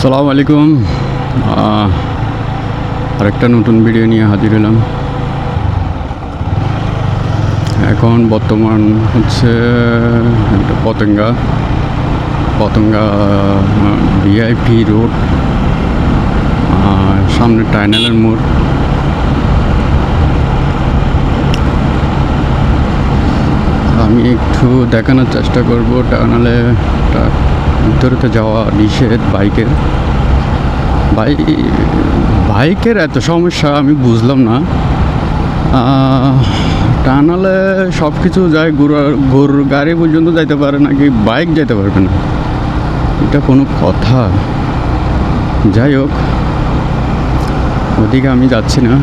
আসসালামু আলাইকুম। আরেকটা নতুন ভিডিও নিয়ে হাজির হলাম। এখন বর্তমান হচ্ছে একটা পতেঙ্গা ভিআইপি রোড, সামনে টাইনেলের মোড়। আমি একটু দেখানোর চেষ্টা করব। টানেলে ভিতরেতে যাওয়া নিষেধ বাইকের এত সমস্যা আমি বুঝলাম না। টানালে সব কিছু যায়, গরুর গাড়ি পর্যন্ত যাইতে পারে নাকি বাইক যেতে পারবে না? এটা কোনো কথা? যাই হোক, ওদিকে আমি যাচ্ছি না,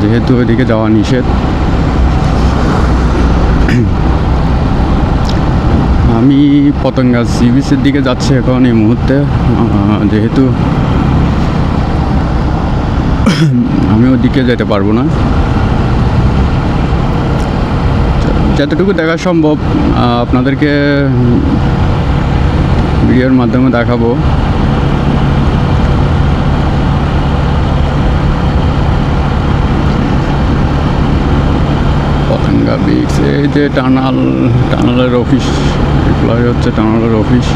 যেহেতু ওদিকে যাওয়া নিষেধ। আমি পতেঙ্গা সি বিচের দিকে যাচ্ছি এখন এই মুহূর্তে, যেহেতু আমি ওদিকে যেতে পারবো না। যতটুকু দেখা সম্ভব আপনাদেরকে ভিডিওর মাধ্যমে দেখাবো। পতেঙ্গা বিচ, এই যে টানালের অফিস, এগুলো হচ্ছে টানালের অফিস।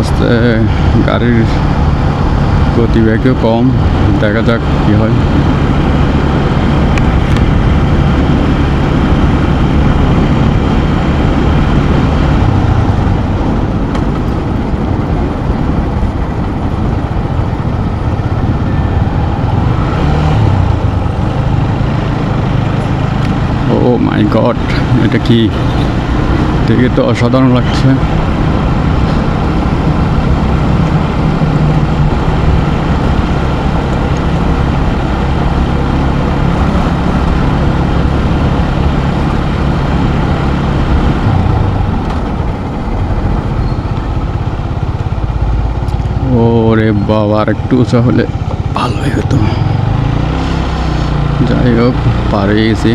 আস্তে গাড়ির গতিবেগও কম, দেখা যাক কী হয়। ও মাই গড, এটা কি দেখে তো অসাধারণ লাগছে। ওরে বাবা, আর একটু উঁচা হলে ভালোই হতো। যাই হোক, পার হয়ে গেছি।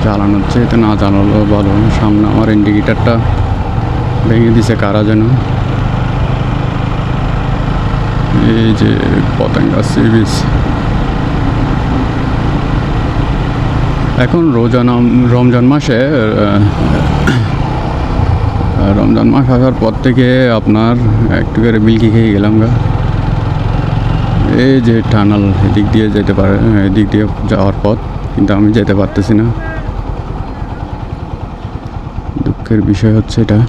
জ্বালানোর চেয়ে না জ্বালালো ভালো। সামনে আমার ইন্ডিকেটারটা ভেঙে দিছে কারা যেন। এই যে পতেঙ্গা সি বিচ। এখন রমজান মাসে, রমজান মাস আসার পর থেকে আপনার একটু করে মিল্কি খেয়ে গেলাম গা। এই যে টানাল, এদিক দিয়ে যেতে পারে, এদিক দিয়ে যাওয়ার পথ, কিন্তু আমি যেতে পারতেছি না। দুঃখের বিষয় হচ্ছে এটা।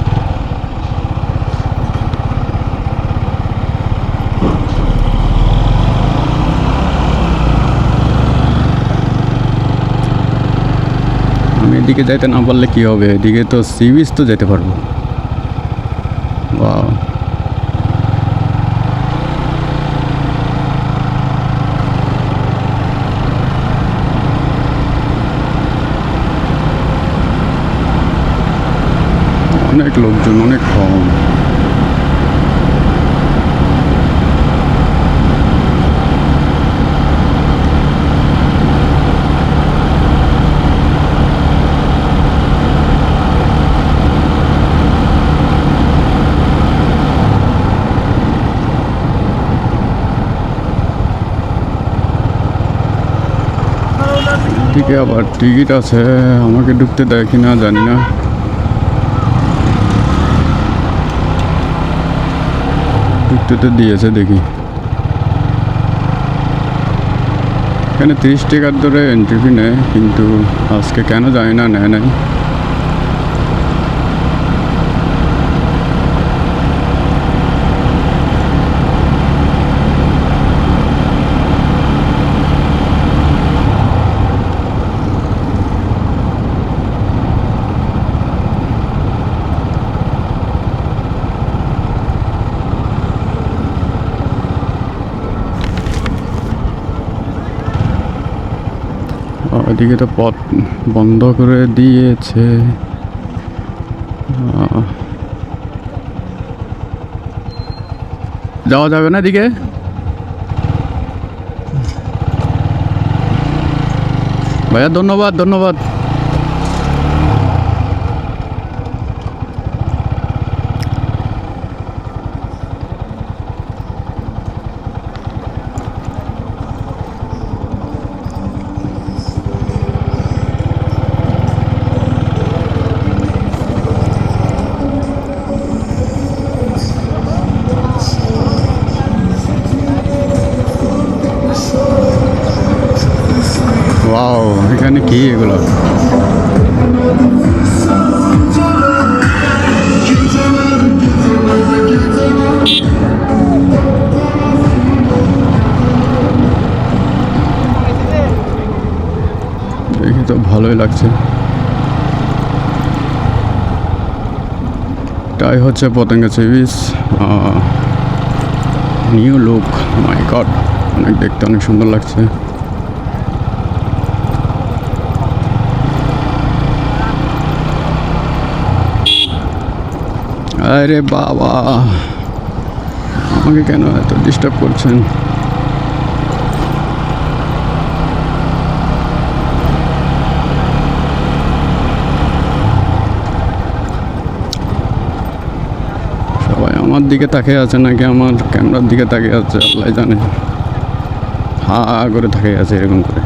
আমি এদিকে যাইতে না পারলে কী হবে? এদিকে তো সি বিচ তো যেতে পারবো। ওয়াও, অনেক লোকজন, অনেক কম। এদিকে আবার টিকিট আছে, আমাকে ঢুকতে দেয় কিনা জানি না। ঢুকতে তো দিয়েছে দেখি। এখানে 30 টাকার ধরে এন্ট্রি ফি নেয়, কিন্তু আজকে কেন জানি না নেয় নাই। ওদিকে তো পথ বন্ধ করে দিয়েছে। যাওয়া যাবে না এদিকে? ভাইয়া ধন্যবাদ ধন্যবাদ। ওয়াও, এখানে কি এগুলো? দেখি তো ভালোই লাগছে। এটাই হচ্ছে Patenga sea beach. New look, my god, অনেক দেখতে অনেক সুন্দর লাগছে। আরে বাবা, আমাকে কেন এত ডিস্টার্ব করছেন? সবাই আমার দিকে তাকিয়ে আছে নাকি আমার ক্যামেরার দিকে তাকিয়ে আছে আল্লাহ জানে। হা করে তাকিয়ে আছে এরকম করে।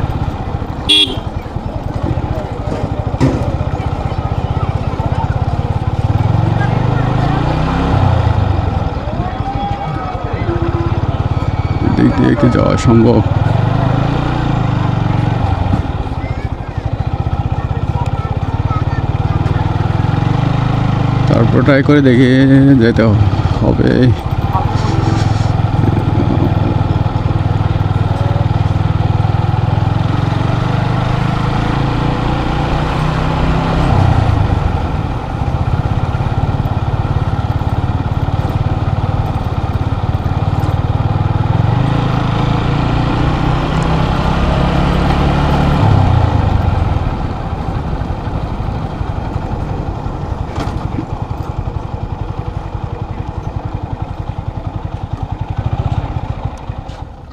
দিক দিয়ে কি যাওয়া সম্ভব? তারপর ট্রাই করে দেখি যেতে হবে।